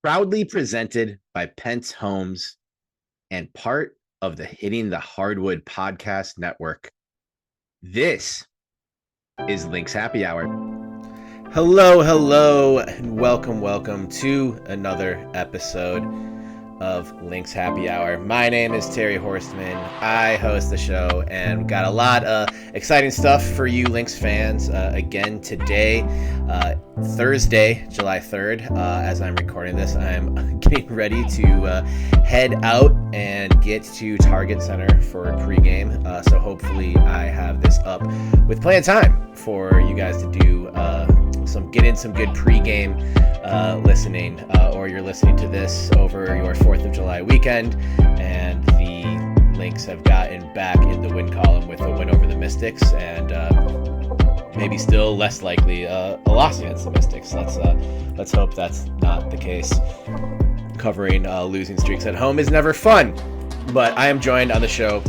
Proudly presented by Pence Homes and part of the Hitting the Hardwood podcast network. This is Link's Happy Hour. Hello, and welcome to another episode of Link's Happy Hour. My name is Terry Horstman. I host the show and got a lot of exciting stuff for you Lynx fans again today, Thursday, July 3rd. As I'm recording this, I'm getting ready to head out and get to Target Center for pregame. So hopefully I have this up with plenty of time for you guys to do get in some good pregame listening, or you're listening to this over your 4th of July weekend, and the Lynx have gotten back in the win column with a win over the Mystics, and maybe still less likely a loss against the Mystics. Let's hope that's not the case. Covering losing streaks at home is never fun, but I am joined on the show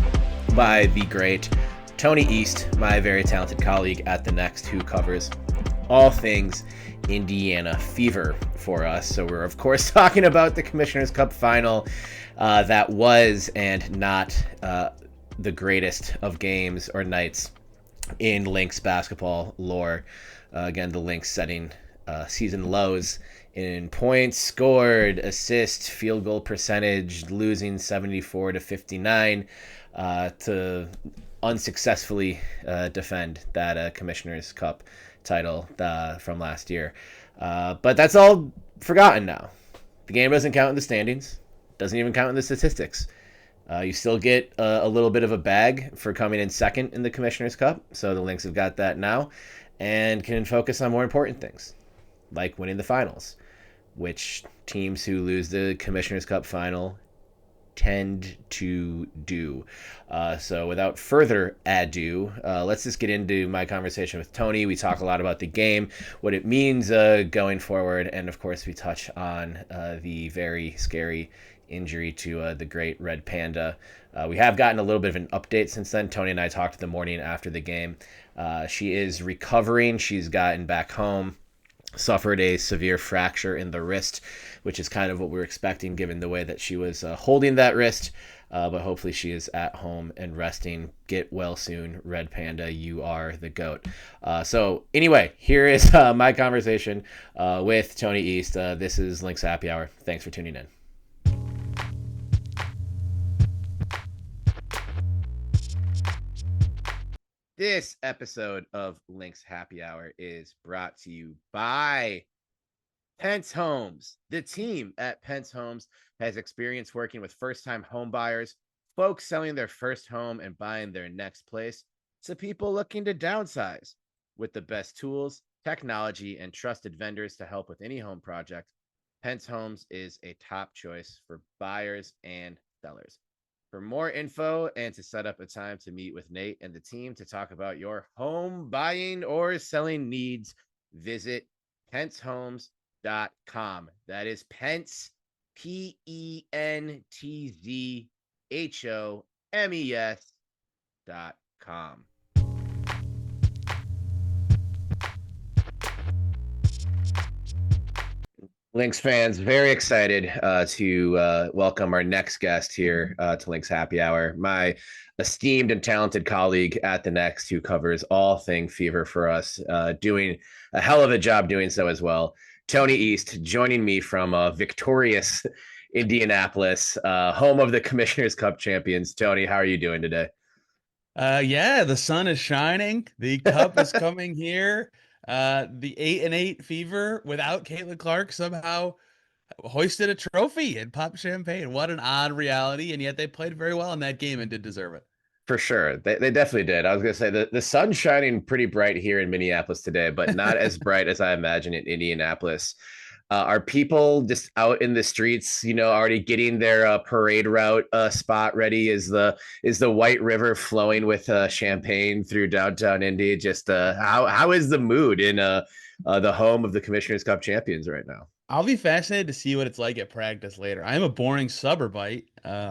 by the great Tony East, my very talented colleague at The Next, who covers all things Indiana Fever for us. So we're of course talking about the Commissioner's Cup final that was and not the greatest of games or nights in Lynx basketball lore. Again, the Lynx setting season lows in points scored, assists, field goal percentage, losing 74-59 to unsuccessfully defend that Commissioner's Cup title from last year. But that's all forgotten now. The game doesn't count in the standings, doesn't even count in the statistics. You still get a little bit of a bag for coming in second in the Commissioner's Cup, so the Lynx have got that now and can focus on more important things, like winning the finals, which teams who lose the Commissioner's Cup final tend to do. So without further ado, let's just get into my conversation with Tony. We talk a lot about the game, what it means going forward, and of course we touch on the very scary injury to the great Red Panda. We have gotten a little bit of an update since then. Tony and I talked the morning after the game. She is recovering. She's gotten back home, suffered a severe fracture in the wrist, which is kind of what we were expecting given the way that she was holding that wrist. But hopefully she is at home and resting. Get well soon, Red Panda. You are the GOAT. So anyway, here is my conversation with Tony East. This is Link's Happy Hour. Thanks for tuning in. This episode of Link's Happy Hour is brought to you by Pence Homes. The team at Pence Homes has experience working with first-time home buyers, folks selling their first home and buying their next place, to people looking to downsize. With the best tools, technology, and trusted vendors to help with any home project, Pence Homes is a top choice for buyers and sellers. For more info and to set up a time to meet with Nate and the team to talk about your home buying or selling needs, visit PenceHomes.com. That is Pence, PentzHomes.com. Lynx fans, very excited to welcome our next guest here to Lynx Happy Hour. My esteemed and talented colleague at The Next, who covers all thing Fever for us, doing a hell of a job doing so as well. Tony East joining me from victorious Indianapolis, home of the Commissioner's Cup champions. Tony, how are you doing today? Yeah, the sun is shining. The cup is coming here. The 8-8 Fever without Caitlin Clark somehow hoisted a trophy and popped champagne. What an odd reality, and yet they played very well in that game and did deserve it. For sure. They definitely did. I was going to say the sun's shining pretty bright here in Minneapolis today, but not as bright as I imagine in Indianapolis. Are people just out in the streets, already getting their parade route spot ready? Is the White River flowing with champagne through downtown Indy? Just how is the mood in the home of the Commissioner's Cup champions right now? I'll be fascinated to see what it's like at practice later. I'm a boring suburbite,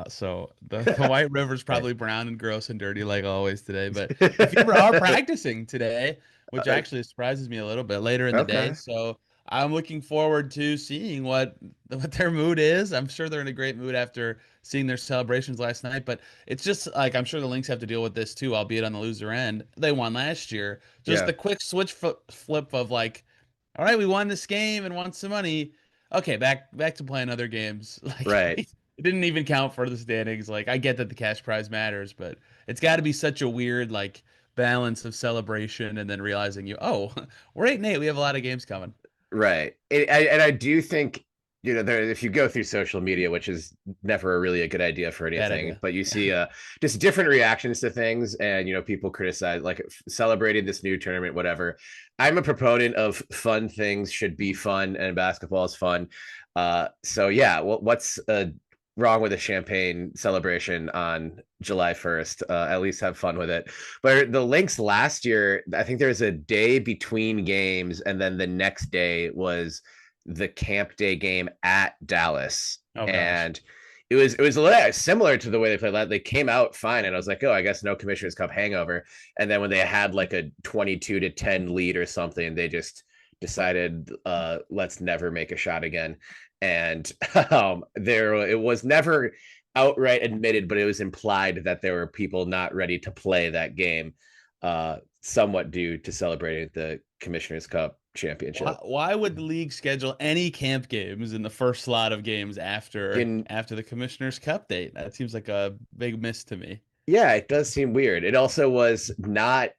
so the White River's Hey. probably brown and gross and dirty like always today. But the Fever are practicing today, which actually surprises me a little bit later in the day. Okay. So I'm looking forward to seeing what their mood is. I'm sure they're in a great mood after seeing their celebrations last night, but it's just like I'm sure the Lynx have to deal with this too, albeit on the loser end. They won last year. Just Yeah, the quick flip of like, all right, we won this game and won some money. Okay, back to playing other games. Like right. it didn't even count for the standings. Like I get that the cash prize matters, but it's got to be such a weird like balance of celebration and then realizing we're 8-8. We have a lot of games coming. Right. And I do think, if you go through social media, which is never really a good idea for Bad anything, idea. but you see just different reactions to things and, people criticize, like celebrating this new tournament, whatever. I'm a proponent of fun things should be fun and basketball is fun. So yeah, what's wrong with a champagne celebration on July 1st? At least have fun with it. But the Lynx last year, I think there was a day between games, and then the next day was the camp day game at Dallas. Oh gosh. And it was a little similar to the way they played. They came out fine, and I was like, oh, I guess no Commissioner's Cup hangover. And then when they had like a 22-10 lead or something, they just decided, let's never make a shot again. And there it was never outright admitted, but it was implied that there were people not ready to play that game, somewhat due to celebrating the Commissioner's Cup Why, championship. why would the league schedule any camp games in the first slot of games after In after the Commissioner's Cup date? That seems like a big miss to me. Yeah, it does seem weird. It also was not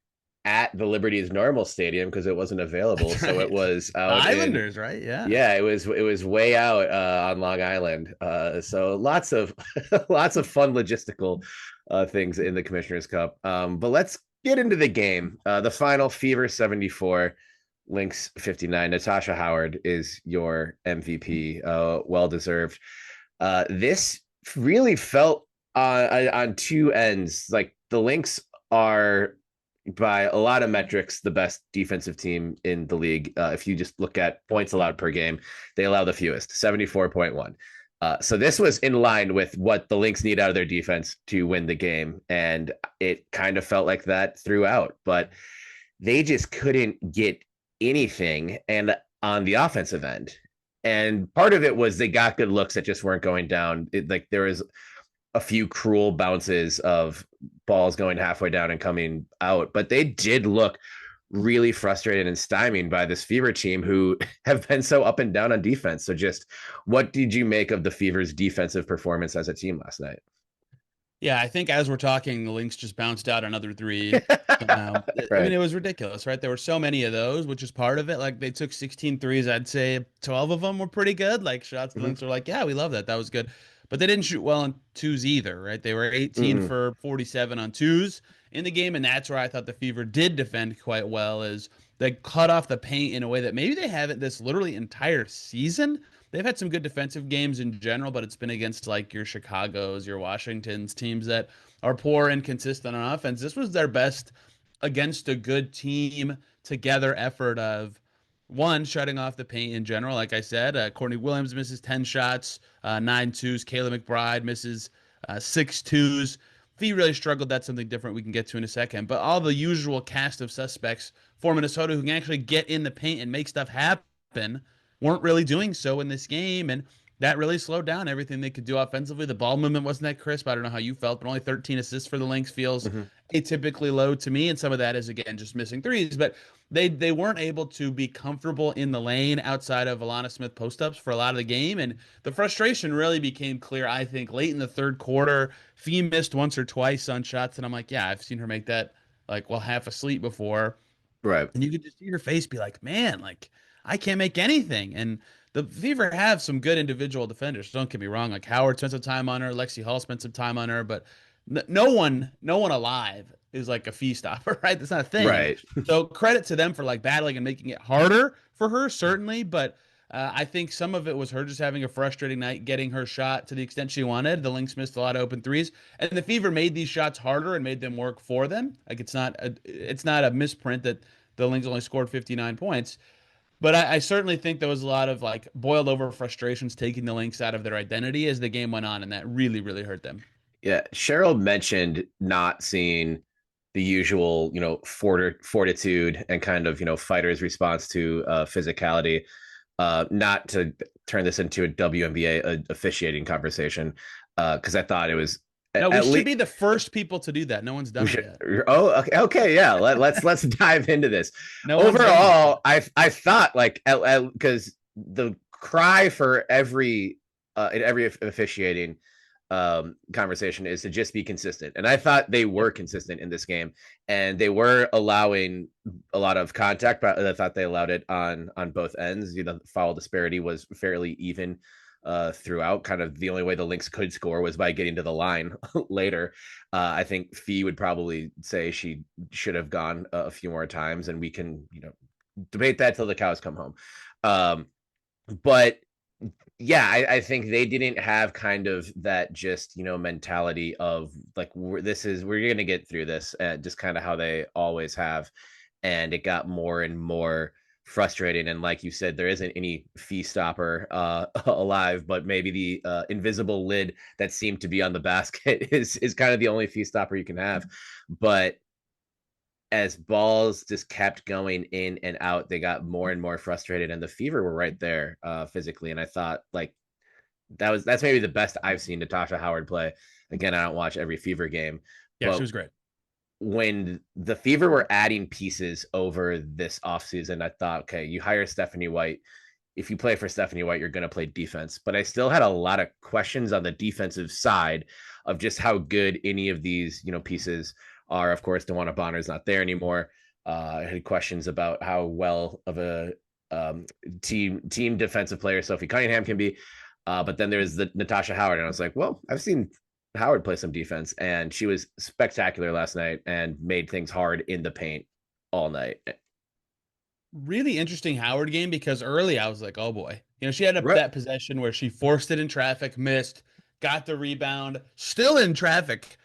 at the Liberty's normal stadium because it wasn't available, That's so it right. was The out in Islanders, right? Yeah. yeah, it was way out on Long Island. So lots of lots of fun logistical things in the Commissioner's Cup. But let's get into the game. The final, Fever 74, Lynx 59. Natasha Howard is your MVP. Well deserved. This really felt on two ends. Like the Lynx are by a lot of metrics the best defensive team in the league. If you just look at points allowed per game, they allow the fewest, 74.1. So this was in line with what the Lynx need out of their defense to win the game, and it kind of felt like that throughout. But they just couldn't get anything, and on the offensive end. And part of it was they got good looks that just weren't going down. Like there was a few cruel bounces of balls going halfway down and coming out, but they did look really frustrated and stymied by this Fever team who have been so up and down on defense. So just what did you make of the Fever's defensive performance as a team last night? Yeah, I think as we're talking, the Lynx just bounced out another three somehow. I mean, Right. it was ridiculous, right? There were so many of those, which is part of it. Like they took 16 threes. I'd say 12 of them were pretty good. Like shots the Mm-hmm. Lynx were like, yeah, we love that. That was good. But they didn't shoot well on twos either, right? They were 18 Mm-mm. for 47 on twos in the game, and that's where I thought the Fever did defend quite well, is they cut off the paint in a way that maybe they haven't this literally entire season. They've had some good defensive games in general, but it's been against like your Chicago's, your Washington's, teams that are poor and consistent on offense. This was their best against a good team together effort of one, shutting off the paint in general. Like I said, Courtney Williams misses 10 shots, 9 twos. Kayla McBride misses 6 twos. If he really struggled, that's something different we can get to in a second. But all the usual cast of suspects for Minnesota who can actually get in the paint and make stuff happen weren't really doing so in this game. And that really slowed down everything they could do offensively. The ball movement wasn't that crisp. I don't know how you felt, but only 13 assists for the Lynx feels Mm-hmm. atypically low to me. And some of that is, again, just missing threes. But they weren't able to be comfortable in the lane outside of Alana Smith post-ups for a lot of the game. And the frustration really became clear, I think, late in the third quarter. Fee missed once or twice on shots. And I'm like, yeah, I've seen her make that like, well, half asleep before. Right. And you could just see her face be like, man, like I can't make anything. And the Fever have some good individual defenders. Don't get me wrong. Like Howard spent some time on her, Lexi Hall spent some time on her, but no one alive is like a fee stopper, right? That's not a thing. Right. So credit to them for like battling and making it harder for her, certainly. But I think some of it was her just having a frustrating night, getting her shot to the extent she wanted. The Lynx missed a lot of open threes, and the Fever made these shots harder and made them work for them. Like it's not a misprint that the Lynx only scored 59 points. But I certainly think there was a lot of like boiled over frustrations taking the Lynx out of their identity as the game went on, and that really, really hurt them. Yeah. Cheryl mentioned not seeing the usual, fortitude and kind of, fighters response to physicality. Not to turn this into a WNBA officiating conversation, because I thought it was No, we at should least be the first people to do that. No one's we done it should. yet. Oh, okay, okay, yeah. Let's dive into this. No one's done this Overall, yet. I thought like because the cry for every in every officiating conversation is to just be consistent, and I thought they Yep. were consistent in this game, and they were allowing a lot of contact, but I thought they allowed it on both ends. Foul disparity was fairly even throughout. Kind of the only way the Lynx could score was by getting to the line later. I think Fee would probably say she should have gone a few more times, and we can debate that till the cows come home. Um, but yeah, I think they didn't have kind of that just mentality of like we're gonna get through this, just kind of how they always have, and it got more and more frustrating. And like you said, there isn't any fee stopper alive, but maybe the invisible lid that seemed to be on the basket is kind of the only fee stopper you can have. But as balls just kept going in and out, they got more and more frustrated, and the Fever were right there physically. And I thought like that's maybe the best I've seen Natasha Howard play. Again, I don't watch every Fever game, Yeah, she but was great. when the Fever were adding pieces over this offseason, I thought, okay, you hire Stephanie White. If you play for Stephanie White, you're going to play defense. But I still had a lot of questions on the defensive side of just how good any of these, pieces are. Of course, DeWanna Bonner's not there anymore. I had questions about how well of a team defensive player Sophie Cunningham can be. But then there's the Natasha Howard, and I was like, well, I've seen Howard play some defense, and she was spectacular last night and made things hard in the paint all night. Really interesting Howard game because early I was like, oh boy. She had Right. that possession where she forced it in traffic, missed, got the rebound, still in traffic,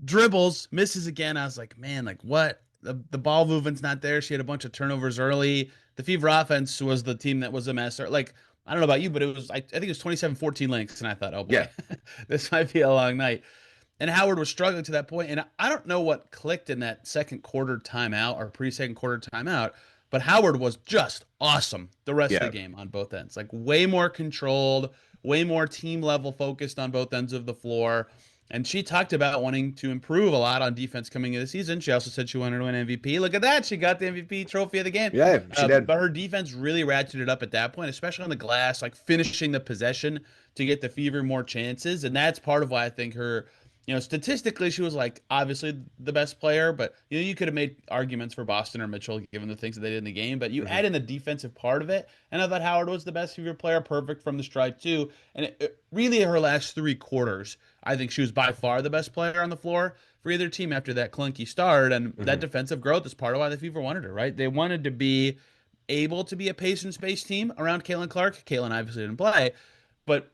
dribbles, misses again. I was like, man, like what? The ball movement's not there. She had a bunch of turnovers early. The Fever offense was the team that was a mess. Like, I don't know about you, but it was I think it was 27-14 Lynx, and I thought, oh boy, Yeah. this might be a long night. And Howard was struggling to that point, and I don't know what clicked in that second quarter timeout or pre-second quarter timeout, but Howard was just awesome the rest of the Yeah. game on both ends. Like way more controlled, way more team level focused on both ends of the floor. And she talked about wanting to improve a lot on defense coming into the season. She also said she wanted to win MVP. Look at that. She got the MVP trophy of the game. Yeah. She did. But her defense really ratcheted up at that point, especially on the glass, like finishing the possession to get the Fever more chances. And that's part of why I think her, statistically, she was like obviously the best player, but you could have made arguments for Boston or Mitchell given the things that they did in the game. But you Mm-hmm. add in the defensive part of it, and I thought Howard was the best Fever player, perfect from the stride too. And really, her last three quarters, I think she was by far the best player on the floor for either team after that clunky start. And that Mm-hmm. defensive growth is part of why the Fever wanted her, right? They wanted to be able to be a pace and space team around Caitlin Clark. Caitlin obviously didn't play, but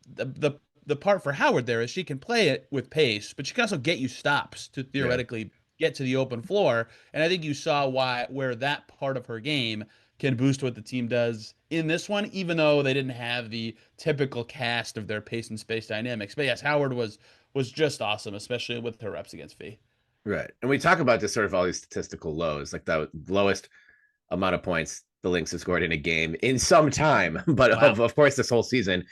the part for Howard there is she can play it with pace, but she can also get you stops to Yeah. theoretically get to the open floor. And I think you saw where that part of her game can boost what the team does in this one, even though they didn't have the typical cast of their pace and space dynamics. But yes, Howard was just awesome, especially with her reps against Fee. Right. And we talk about just sort of all these statistical lows, like the lowest amount of points the Lynx have scored in a game in some time, but of, Wow. of course this whole season.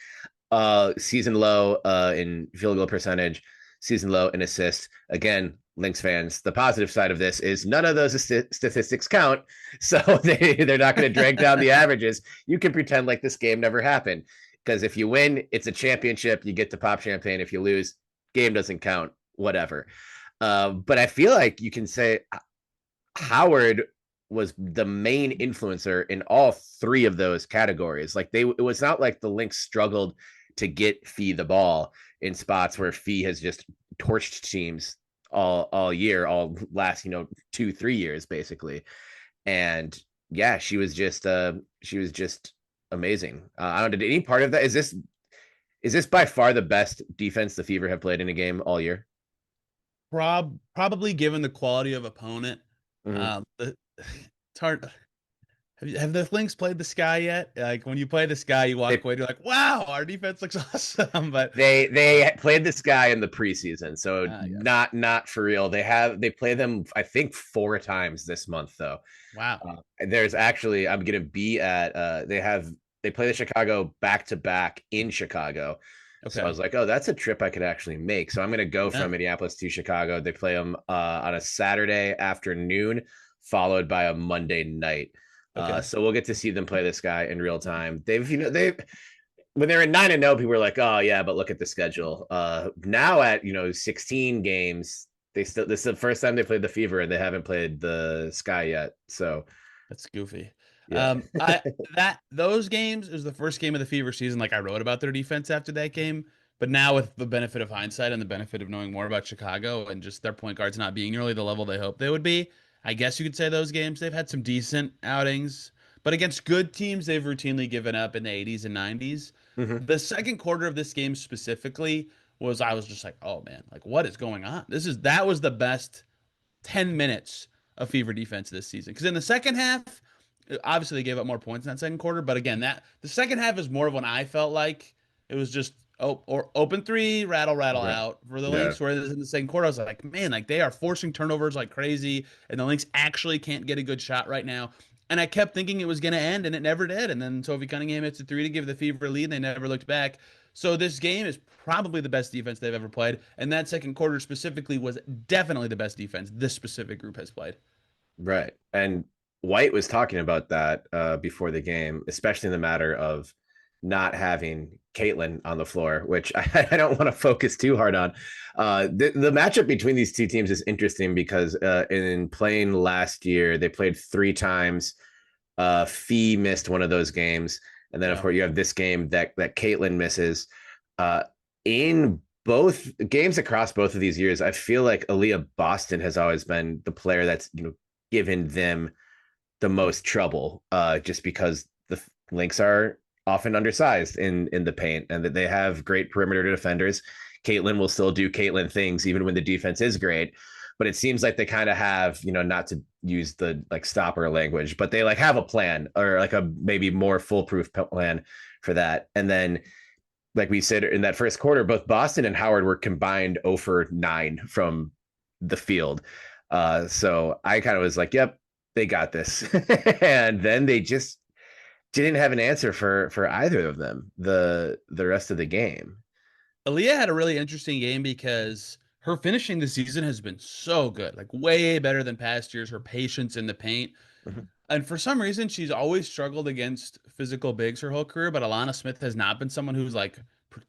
Season low in field goal percentage, season low in assists. Again, Lynx fans, the positive side of this is none of those statistics count, so they're not going to drag down the averages. You can pretend like this game never happened, because if you win, it's a championship. You get to pop champagne. If you lose, game doesn't count. Whatever. But I feel like you can say Howard was the main influencer in all three of those categories. Like it was not like the Lynx struggled to get Fee the ball in spots where Fee has just torched teams all year, all last 2-3 years basically. And yeah, she was just amazing. I don't. Did any part of that is this by far the best defense the Fever have played in a game all year? Probably given the quality of opponent. Mm-hmm. It's hard. Have the Lynx played the Sky yet? Like when you play the Sky, you walk They away, you're like, "Wow, our defense looks awesome." But They played this guy in the preseason, so yes, not for real. They play them I think 4 times this month though. wow, There's actually I'm gonna be at they they play the Chicago back to back in Chicago. So I Okay. was like, oh, that's a trip I could actually make. So I'm going to go Yeah. from Minneapolis to Chicago. They play them on a Saturday afternoon, followed by a Monday night. Okay. So we'll get to see them play this guy in real time. They've when they're at 9-0, people were like, oh yeah, but look at the schedule. Now at 16 games, this is the first time they played the Fever and they haven't played the Sky yet. So That's goofy. yeah. I that those games is the first game of the Fever season. Like I wrote about their defense after that game, but now with the benefit of hindsight and the benefit of knowing more about Chicago and just their point guards not being nearly the level they hoped they would be, I guess you could say those games they've had some decent outings, but against good teams they've routinely given up in the 80s and 90s. Mhm. The second quarter of this game specifically was I was just like, oh man, like what is going on? That was the best 10 minutes of Fever defense this season. Because in the second half, obviously they gave up more points in that second quarter, but again, that the second half is more of when I felt like it was just or open three, rattle, rattle Right. out for the Yeah. Lynx. Whereas in the second quarter, I was like, man, like they are forcing turnovers like crazy, and the Lynx actually can't get a good shot right now. And I kept thinking it was going to end, and it never did. And then Sophie Cunningham hits a three to give the Fever a lead, and they never looked back. So this game is probably the best defense they've ever played, and that second quarter specifically was definitely the best defense this specific group has played. Right. And White was talking about that before the game, especially in the matter of not having Caitlin on the floor, which I don't want to focus too hard on. The matchup between these two teams is interesting because in playing last year, they played 3 times. Fee missed one of those games. And then, of Yeah. course, you have this game that Caitlin misses. Uh, in both games across both of these years, I feel like Aaliyah Boston has always been the player that's given them the most trouble, just because the Lynx are often undersized in the paint and that they have great perimeter defenders. Caitlin will still do Caitlin things even when the defense is great. But it seems like they kind of have, not to use the like stopper language, but they like have a plan or like a maybe more foolproof plan for that. And then, like we said in that first quarter, both Boston and Howard were combined 0 for 9 from the field. So I kind of was like, yep, they got this. And then they just didn't have an answer for either of them the rest of the game. Aaliyah had a really interesting game because her finishing this season has been so good, like way better than past years. Her patience in the paint. Mhm. And for some reason, she's always struggled against physical bigs her whole career. But Alana Smith has not been someone who's like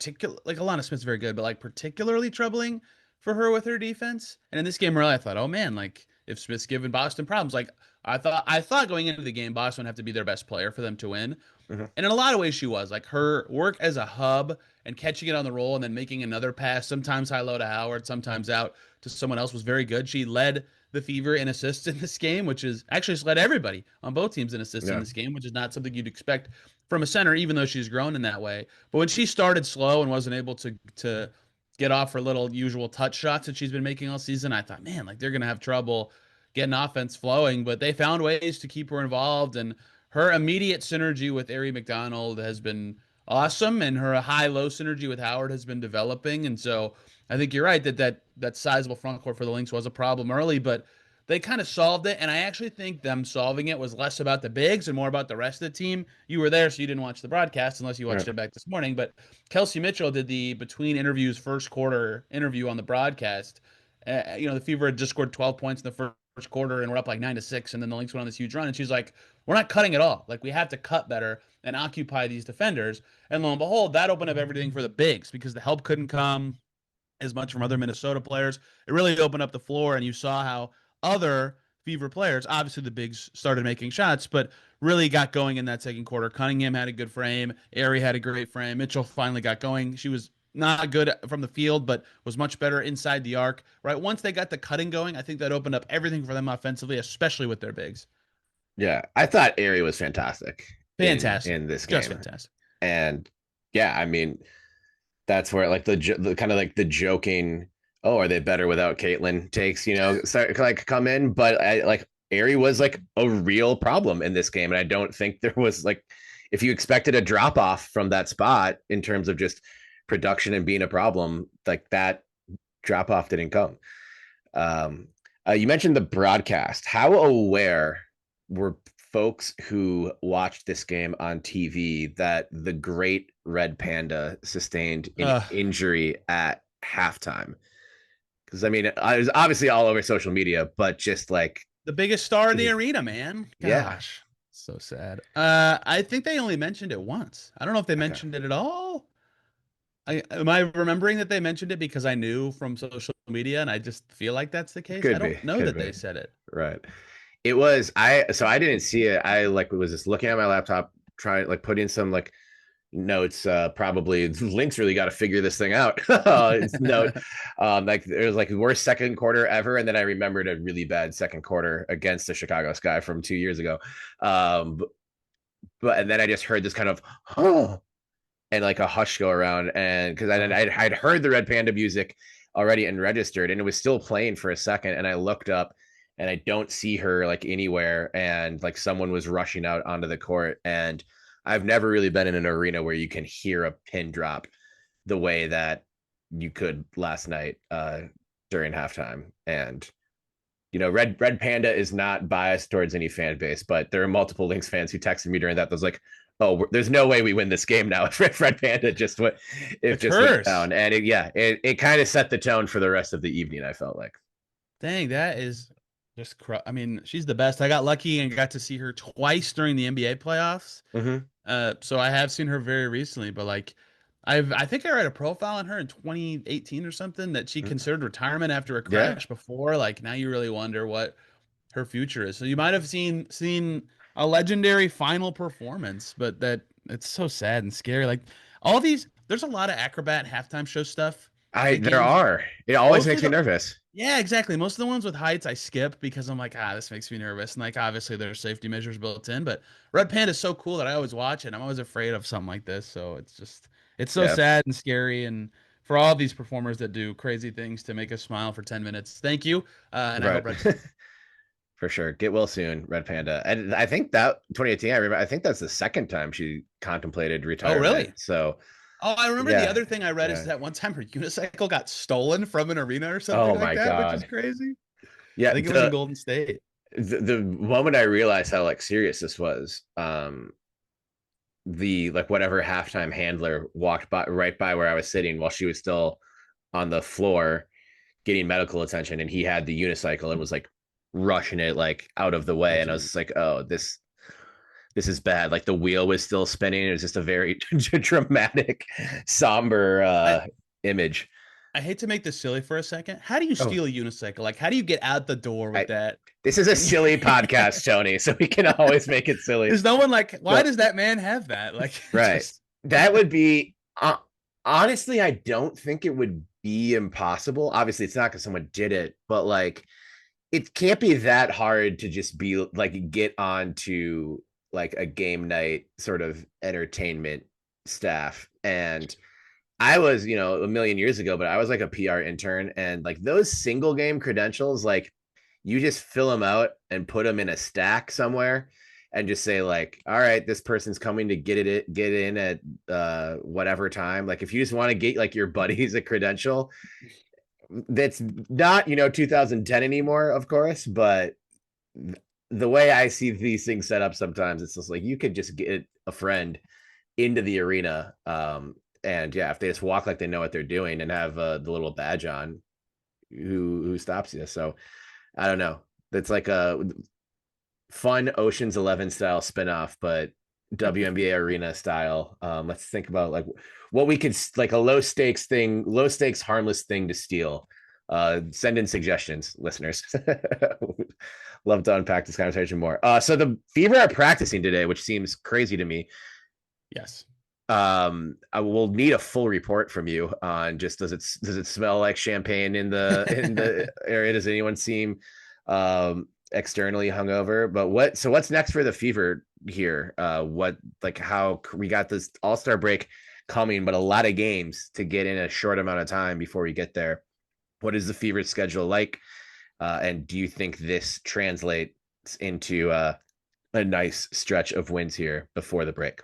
Alana Smith's very good, but like particularly troubling for her with her defense. And in this game, really, I thought, oh man, like if Smith's given Boston problems, like I thought going into the game, Boston would have to be their best player for them to win. Mhm. And in a lot of ways, she was like her work as a hub and catching it on the roll and then making another pass, sometimes high low to Howard, sometimes out to someone else was very good. She led the Fever in assists in this game, which is actually she's led everybody on both teams in assists in Yeah. this game, which is not something you'd expect from a center, even though she's grown in that way. But when she started slow and wasn't able to get off her little usual touch shots that she's been making all season, I thought, man, like they're gonna have trouble getting offense flowing. But they found ways to keep her involved, and her immediate synergy with Ari McDonald has been awesome, and her high-low synergy with Howard has been developing. And so I think you're right that sizable front court for the Lynx was a problem early, but they kind of solved it. And I actually think them solving it was less about the bigs and more about the rest of the team. You were there, so you didn't watch the broadcast unless you Yeah. watched it back this morning. But Kelsey Mitchell did the between interviews first quarter interview on the broadcast. The Fever had just scored 12 points in the first quarter and we're up like 9-6, and then the Lynx went on this huge run. And she's like, "We're not cutting at all. Like we have to cut better and occupy these defenders." And lo and behold, that opened up everything for the bigs because the help couldn't come as much from other Minnesota players. It really opened up the floor, and you saw how other Fever players, obviously the bigs, started making shots, but really got going in that second quarter. Cunningham had a good frame. Ari had a great frame. Mitchell finally got going. She was not good from the field, but was much better inside the arc. Right, once they got the cutting going, I think that opened up everything for them offensively, especially with their bigs. Yeah. I thought Ari was fantastic Fantastic, in this just game. fantastic. And yeah, I mean, that's where like the kind of like the joking, oh, are they better without Caitlin takes, start like come in. But I like Ari was like a real problem in this game. And I don't think there was like, if you expected a drop off from that spot in terms of just production and being a problem, like that drop off didn't come. Um, you mentioned the broadcast. How aware were folks who watched this game on TV that the great Red Panda sustained an Uh, injury at halftime. Because I mean, I was obviously all over social media, but just like, the biggest star in this the is, arena, man. yeah, Gosh, so sad. I think they only mentioned it once. I don't know if they okay, mentioned it at all. Am I remembering that they mentioned it because I knew from social media and I just feel like that's the case? I don't know could that be, they said it. right. It was so I didn't see it. I like was just looking at my laptop, trying like put in some like notes. Probably Link's really got to figure this thing out. It's note, like it was like the worst second quarter ever, and then I remembered a really bad second quarter against the Chicago Sky from 2 years ago. But and then I just heard this kind of and like a hush go around, and because I'd heard the Red Panda music already and registered, and it was still playing for a second, and I looked up and I don't see her like anywhere, and like someone was rushing out onto the court, and I've never really been in an arena where you can hear a pin drop the way that you could last night during halftime. And Red Panda is not biased towards any fan base, but there are multiple Lynx fans who texted me during that. Was like, "Oh, there's no way we win this game now if Red Panda The just went curse. down." And it kind of set the tone for the rest of the evening. I felt like, Dang, that is just I mean, she's the best. I got lucky and got to see her twice during the NBA playoffs. mm-hmm. So I have seen her very recently, but like I think I read a profile on her in 2018 or something that she considered retirement after a Yeah, crash before. Like now you really wonder what her future is. So you might have seen a legendary final performance, but that it's so sad and scary. Like all these, there's a lot of acrobat halftime show stuff I at there games. are. It always Mostly makes me the nervous. Yeah, exactly. Most of the ones with heights I skip because I'm like, this makes me nervous. And like obviously there's safety measures built in, but Red Panda is so cool that I always watch it. I'm always afraid of something like this. So it's so Yeah, sad and scary. And for all these performers that do crazy things to make us smile for 10 minutes, thank you. And I right. hope Red. For sure. Get well soon, Red Panda. And I think that 2018, I remember, I think that's the second time she contemplated Oh, retirement. really? So, Oh, I remember the yeah. other thing I read is Yeah. that one time her unicycle got stolen from an arena or something Oh like my that, which is God. crazy. I Yeah. think it was in Golden State. The moment I realized how like serious this was, the like whatever halftime handler walked by right by where I was sitting while she was still on the floor getting medical attention, and he had the unicycle and was like rushing it like out of the way, Oh, and I was geez. just like, oh, this is bad. Like the wheel was still spinning. It was just a very dramatic, somber I, image. I hate to make this silly for a second. How do you Oh, steal a unicycle? Like, how do you get out the door with I that? this is a And silly podcast, Tony, so we can always make it silly. there's no one like, why So does that man have that? Like, right, just that would be honestly, I don't think it would be impossible. Obviously, it's not because someone did it, but like it can't be that hard to just be like get onto like a game night sort of entertainment staff. And I was, a million years ago, but I was like a PR intern, and like those single game credentials, like you just fill them out and put them in a stack somewhere and just say like, all right, this person's coming to get in at whatever time. Like if you just want to get like your buddies a credential, that's not 2010 anymore, of course, but the way I see these things set up sometimes, it's just like you could just get a friend into the arena, and yeah, if they just walk like they know what they're doing and have the little badge on, who stops you? So I don't know. That's like a fun Ocean's 11 style spinoff, but WNBA arena style. Let's think about like what we could like a low stakes, harmless thing to steal. Send in suggestions, listeners. Love to unpack this conversation more. So the Fever are practicing today, which seems crazy to me. yes. I will need a full report from you on just does it smell like champagne in the area? Does anyone seem externally hungover? But what's next for the Fever here? What like how we got this All-Star break coming, but a lot of games to get in a short amount of time before we get there. What is the Fever schedule like? And do you think this translates into a nice stretch of wins here before the break?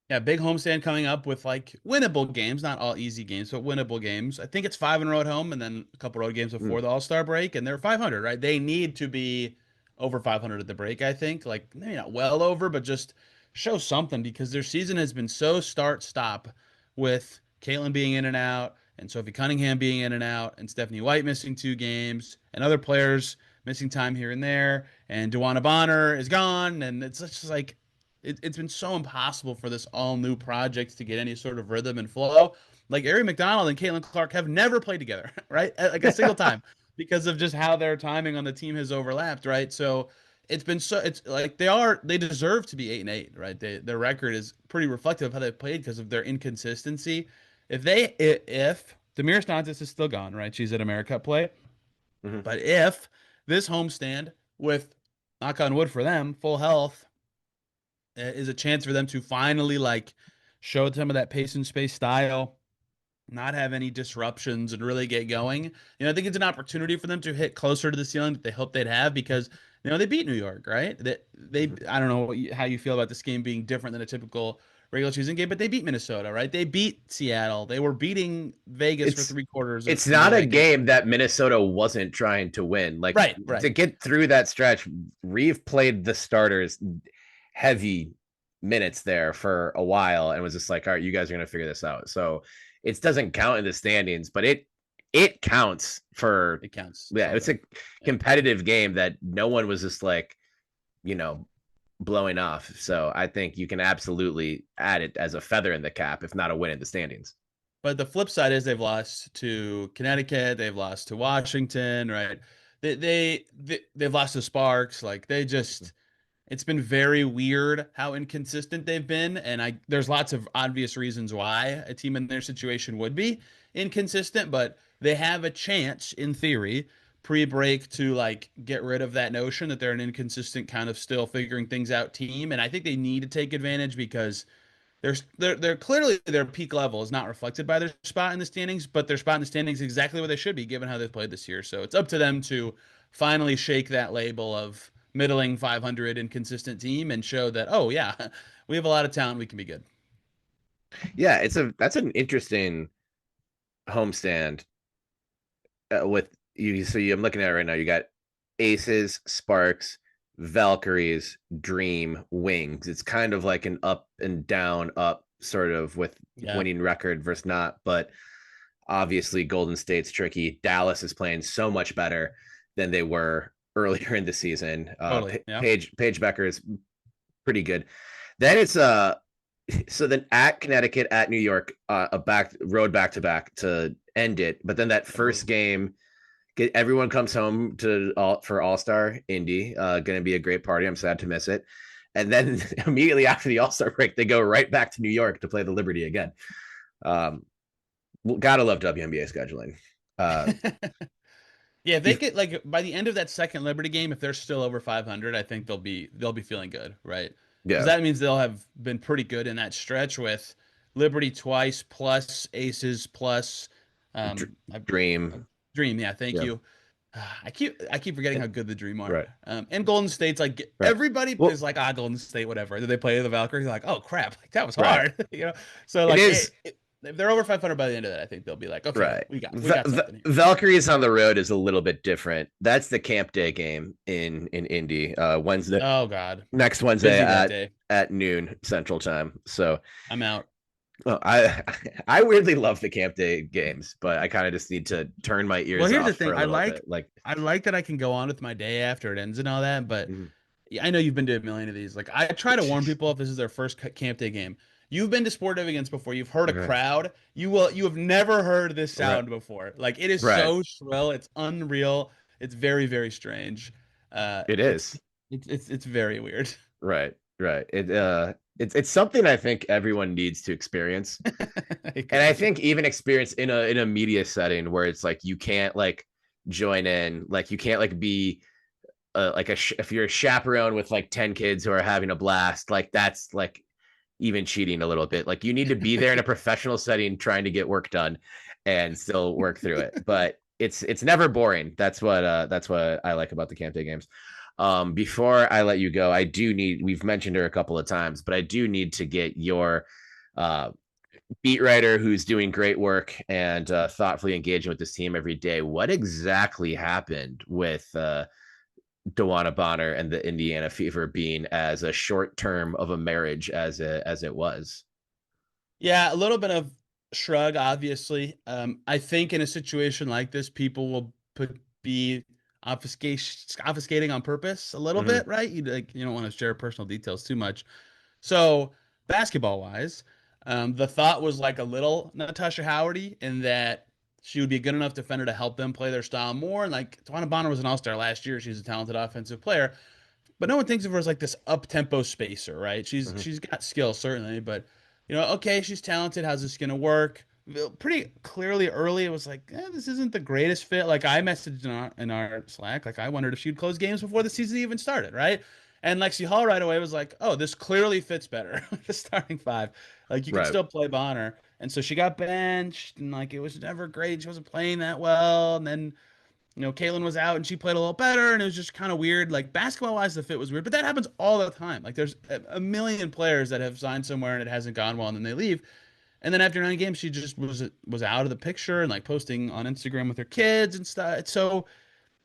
Yeah, big homestand coming up with like winnable games, not all easy games, but winnable games. I think it's 5 in a row at home and then a couple road games before Mm, the All-Star break, and they're 500, right? They need to be over 500 at the break, I think. Like maybe not well over, but just show something because their season has been so start-stop with Caitlin being in and out and Sophie Cunningham being in and out and Stephanie White missing 2 games and other players missing time here and there and Dewana Bonner is gone and it's just like it's been so impossible for this all new project to get any sort of rhythm and flow. Like Ari McDonald and Caitlin Clark have never played together, right? Like a single time because of just how their timing on the team has overlapped, right? So it's like they deserve to be 8-8, right? Their record is pretty reflective of how they played because of their inconsistency. If Demir Stantis is still gone, right? She's at America play. Mhm. But if this homestand with knock on wood for them, full health, is a chance for them to finally like show some of that pace and space style, not have any disruptions and really get going. I think it's an opportunity for them to hit closer to the ceiling that they hope they'd have because they beat New York, right? They Mhm. I don't know how you feel about this game being different than a typical regular season game, but they beat Minnesota, right? They beat Seattle. They were beating Vegas for It's 3 quarters it's into not a that game. game that Minnesota wasn't trying to win. Like Right, to right. get through that stretch, Reeve played the starters heavy minutes there for a while and was just like, all right, you guys are gonna figure this out. So it doesn't count in the standings, but it counts for It counts yeah, it's something. a Yeah. competitive game that no one was just like, you know, blowing off. So I think you can absolutely add it as a feather in the cap, if not a win in the standings. But the flip side is they've lost to Connecticut, they've lost to Washington, right? They've lost to Sparks. Like they just it's been very weird how inconsistent they've been, and there's lots of obvious reasons why a team in their situation would be inconsistent, but they have a chance in theory pre-break to like get rid of that notion that they're an inconsistent kind of still figuring things out team, and I think they need to take advantage because they're clearly their peak level is not reflected by their spot in the standings, but their spot in the standings is exactly where they should be given how they've played this year. So it's up to them to finally shake that label of middling 500 inconsistent team and show that oh yeah, we have a lot of talent, we can be good. Yeah, that's an interesting homestand with you. So I'm looking at it right now. You got Aces, Sparks, Valkyries, Dream, Wings. It's kind of like an up and down, up sort of with Yeah, winning record versus not. But obviously, Golden State's tricky. Dallas is playing so much better than they were earlier in the season. totally. Yeah. Paige Becker is pretty good. Then it's so then at Connecticut, at New York, a back to back to end it. But then that first game, everyone comes home to All Star Indy. Going to be a great party. I'm sad to miss it. And then immediately after the All Star break, they go right back to New York to play the Liberty again. Um, gotta love WNBA scheduling. Uh, Yeah, if they get like by the end of that second Liberty game, if they're still over 500, I think they'll be feeling good, right? Because yeah, that means they'll have been pretty good in that stretch with Liberty twice plus Aces plus Dr- um I Dream. Dream. Yeah, thank Yeah, you. I keep forgetting how good the Dream are. right, And Golden State's like right. everybody Well, is like Golden State whatever. Did they play the Valkyries? Like oh crap, like that was right. hard, So It like is if they're over 500 by the end of that, I think they'll be like okay, right. we got something here. Valkyries on the road is a little bit different. That's the camp day game in Indy. Wednesday Oh God. next Wednesday Busy that day. at noon Central Time. So I'm out. I I weirdly love the camp day games, but I kind of just need to turn my Well, ears here's the off for thing. a I little like bit. Like, I like that I can go on with my day after it ends and all that, but mhm. yeah, I know you've been to a million of these. Like I try to warn people if this is their first camp day game. You've been to sporting events before. You've heard a Right, crowd. You have never heard this right, sound before. Like it is right. so shrill. It's unreal. It's very very strange. It It's is it's very weird. right, right. It's something I think everyone needs to experience, I and I agree. think even experience in a media setting where it's like you can't like join in, like you can't like be like if you're a chaperone with like 10 kids who are having a blast, like that's like even cheating a little bit. Like you need to be there in a professional setting trying to get work done and still work through it. But it's never boring. That's what I like about the camp day games. Before I let you go, I do need, we've mentioned her a couple of times, but I do need to get your uh beat writer who's doing great work and thoughtfully engaging with this team every day. What exactly happened with Dewana Bonner and the Indiana Fever being as a short term of a marriage as it was. Yeah, a little bit of shrug, obviously. I think in a situation like this, people will be obfuscating on purpose a little Mm-hmm. bit, right? You don't want to share personal details too much. So basketball wise, the thought was like a little Natasha Howardy in that she would be a good enough defender to help them play their style more. And like Tawana Bonner was an all-star last year. She's a talented offensive player, but no one thinks of her as like this up-tempo spacer, right? She's Mm-hmm. she's got skill certainly, but okay, she's talented. How's this gonna work? Pretty clearly early, it was like, this isn't the greatest fit. Like I messaged in our Slack, like I wondered if she'd close games before the season even started, right? And Lexi Hall right away was like, oh, this clearly fits better with the starting five. Like you can Right. still play Bonner. And so she got benched and like it was never great. She wasn't playing that well. And then Caitlin was out and she played a little better, and it was just kind of weird. Like basketball wise, the fit was weird, but that happens all the time. Like there's a million players that have signed somewhere and it hasn't gone well, and then they leave. And then after 9 games, she just was out of the picture and like posting on Instagram with her kids and stuff. So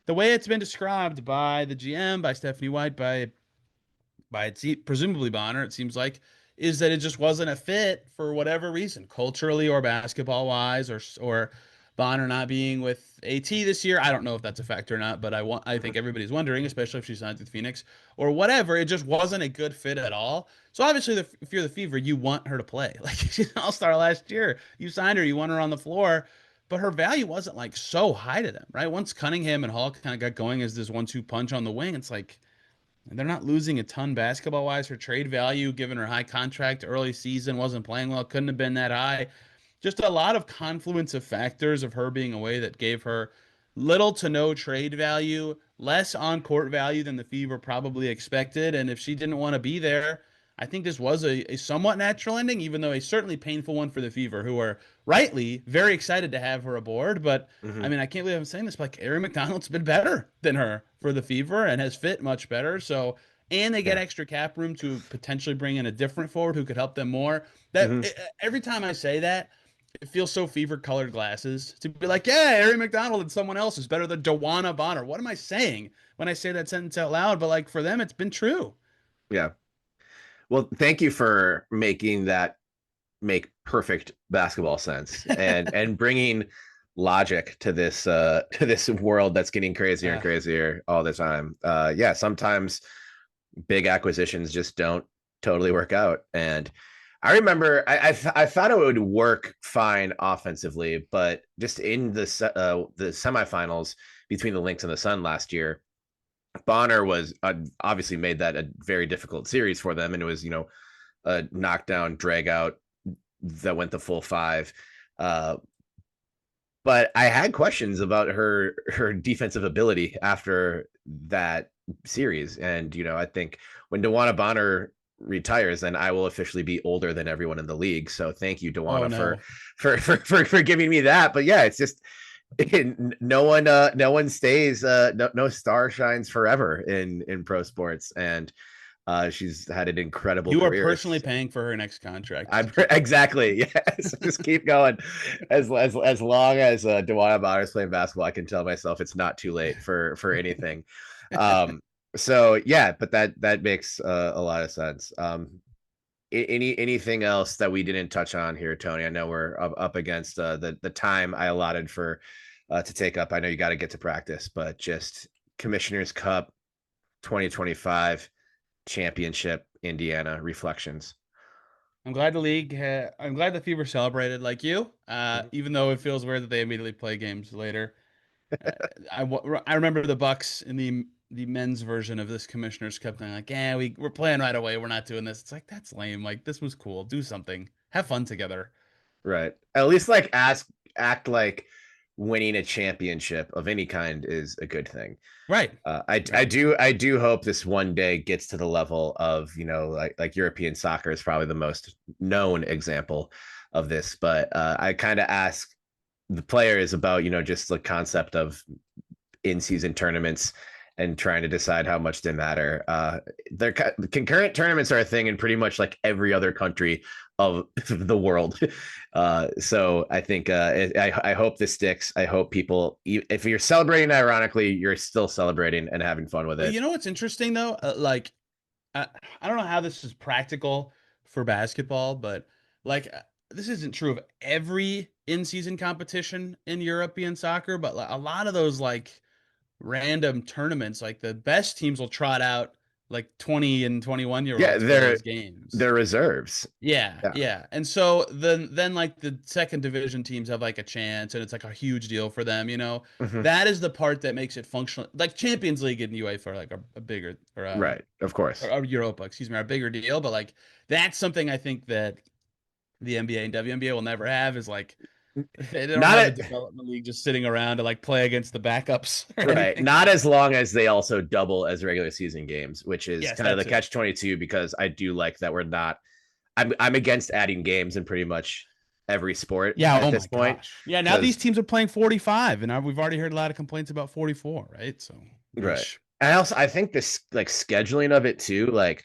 the way it's been described by the GM, by Stephanie White, by presumably Bonner, it seems like, is that it just wasn't a fit for whatever reason, culturally or basketball wise, or Bonner not being with AT this year. I don't know if that's a factor or not, but I think Mm-hmm. everybody's wondering, especially if she signed with Phoenix or whatever. It just wasn't a good fit at all. So obviously, if you're the Fever, you want her to play. Like she's an all-star last year. You signed her, you want her on the floor. But her value wasn't like so high to them, right? Once Cunningham and Hall kind of got going as this 1-2 punch on the wing, it's like they're not losing a ton basketball wise. For trade value, given her high contract early season, wasn't playing well, couldn't have been that high. Just a lot of confluence of factors of her being away that gave her little to no trade value, less on court value than the Fever probably expected. And if she didn't want to be there, I think this was a somewhat natural ending, even though a certainly painful one for the Fever, who are rightly very excited to have her aboard. But I Mm-hmm. mean, I can't believe I'm saying this, but like Ari McDonald's been better than her for the Fever and has fit much better. So, and they get Yeah. extra cap room to potentially bring in a different forward who could help them more. That Mm-hmm. every time I say that, it feels so Fever colored glasses to be like, yeah, Ari McDonald and someone else is better than Dewana Bonner. What am I saying when I say that sentence out loud? But like for them, it's been true. Yeah. Well, thank you for making that make perfect basketball sense and bringing logic to this to this world that's getting crazier and Uh, crazier all the time. Yeah, sometimes big acquisitions just don't totally work out. And I remember I thought it would work fine offensively, but just in the semifinals between the Lynx and the Sun last year, Bonner was obviously made that a very difficult series for them, and it was a knockdown drag out that went the full five. Uh, but I had questions about her defensive ability after that series, and I think when Dewana Bonner retires, then I will officially be older than everyone in the league. So thank you, oh Dewana, no. for giving me that. But yeah, it's just no one stays no star shines forever in pro sports, and she's had an incredible You are career. personally paying for her next contract. I'm Just keep going. exactly, yes. Just keep going. As long as Dewana Bonner is playing basketball, I can tell myself it's not too late for anything. Um, so yeah, but that makes a lot of sense. Anything else that we didn't touch on here, Tony? I know we're up against the time I allotted for to take up. I know you got to get to practice, but just Commissioner's Cup 2025 championship, Indiana reflections. I'm glad the Fever celebrated like you, Mhm. even though it feels weird that they immediately play games later. Uh, I remember the Bucks in the men's version of this Commissioner's Cup thing, like, yeah, we're playing right away. We're not doing this. It's like, that's lame. Like, this was cool. Do something. Have fun together. Right. At least like act like winning a championship of any kind is a good thing. Right. Right. I do hope this one day gets to the level of like European soccer is probably the most known example of this, but I kind of ask the players about just the concept of in season tournaments and trying to decide how much they matter. Their concurrent tournaments are a thing in pretty much like every other country of the world. So I think I hope this sticks. I hope people, if you're celebrating ironically, you're still celebrating and having fun with Well, it. you know what's interesting though? I don't know how this is practical for basketball, but this isn't true of every in-season competition in European soccer, but like, a lot of those like random tournaments, like the best teams will trot out like 20 and 21 year Yeah, olds for those games. they're reserves. Yeah, Yeah. yeah. And so then like the second division teams have like a chance and it's like a huge deal for them, you know. Hmm. That is the part that makes it functional. Like Champions League and UEFA are like a bigger Right. Of course. or Europa, excuse me, are a bigger deal, but like that's something I think that the NBA and WNBA will never have is like they don't Not have a at, development league just sitting around to like play against the backups or right. anything. Not as long as they also double as regular season games, which is Yes, kind of that the too. catch 22 because I do like that we're not I'm against adding games in pretty much every sport Yeah, at oh this my point gosh. Yeah, now these because teams are playing 45 and we've already heard a lot of complaints about 44, right? So, right. yeesh. I think this like scheduling of it too, like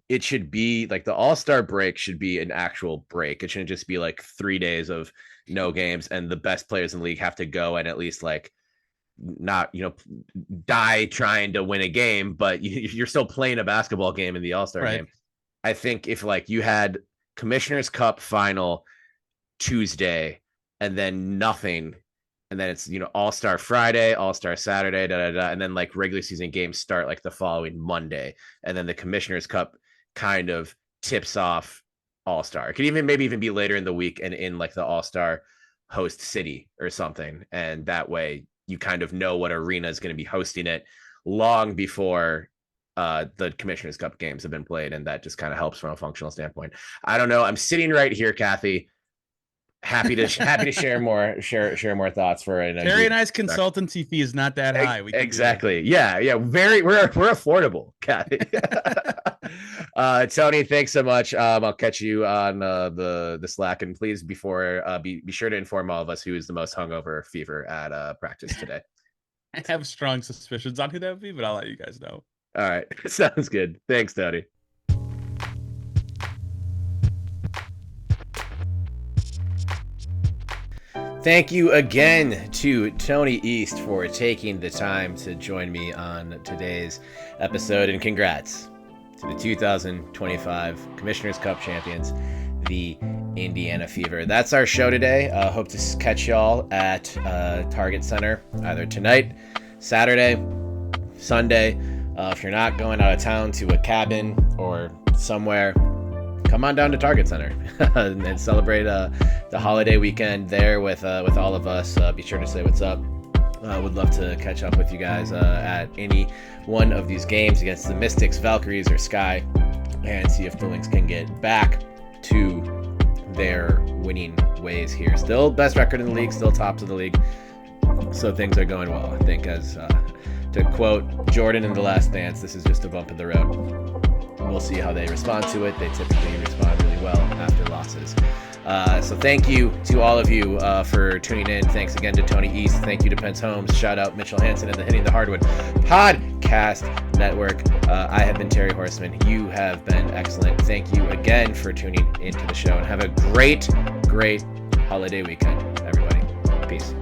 it should be like the All-Star break should be an actual break. It shouldn't just be like 3 days of no games and the best players in the league have to go and at least like not, die trying to win a game, but you're still playing a basketball game in the All-Star Right. game. I think if like you had Commissioner's Cup final Tuesday and then nothing, and then it's All-Star Friday, All-Star Saturday, and then like regular season games start like the following Monday, and then the Commissioner's Cup kind of tips off All-Star. It could maybe even be later in the week and in like the All-Star host city or something, and that way you kind of know what arena is going to be hosting it long before the Commissioner's Cup games have been played, and that just kind of helps from a functional standpoint. I don't know. I'm sitting right here, Kathy. Happy to share more thoughts for an Terry and I's consultancy fee is not that high. We can exactly. Yeah. We're affordable, Kathy. Tony, thanks so much. I'll catch you on the Slack, and please be sure to inform all of us who is the most hungover fever at practice today. I have strong suspicions on who that would be, but I'll let you guys know. All right, sounds good. Thanks, Tony. Thank you again to Tony East for taking the time to join me on today's episode, and congrats to the 2025 Commissioner's Cup champions, the Indiana Fever. That's our show today. Hope to catch y'all at Target Center either tonight, Saturday, Sunday. If you're not going out of town to a cabin or somewhere, come on down to Target Center and celebrate the holiday weekend there with all of us. Be sure to say what's up. Would love to catch up with you guys at any one of these games against the Mystics, Valkyries, or Sky, and see if the Lynx can get back to their winning ways here. Still best record in the league, still tops of the league, so things are going well. I think, as to quote Jordan in The Last Dance, this is just a bump in the road. We'll see how they respond to it. They typically respond really well after losses. So thank you to all of you for tuning in. Thanks again to Tony East. Thank you to Pence Holmes. Shout out Mitchell Hansen and the Hitting the Hardwood Podcast Network. I have been Terry Horseman. You have been excellent. Thank you again for tuning into the show, and have a great holiday weekend, everybody. Peace.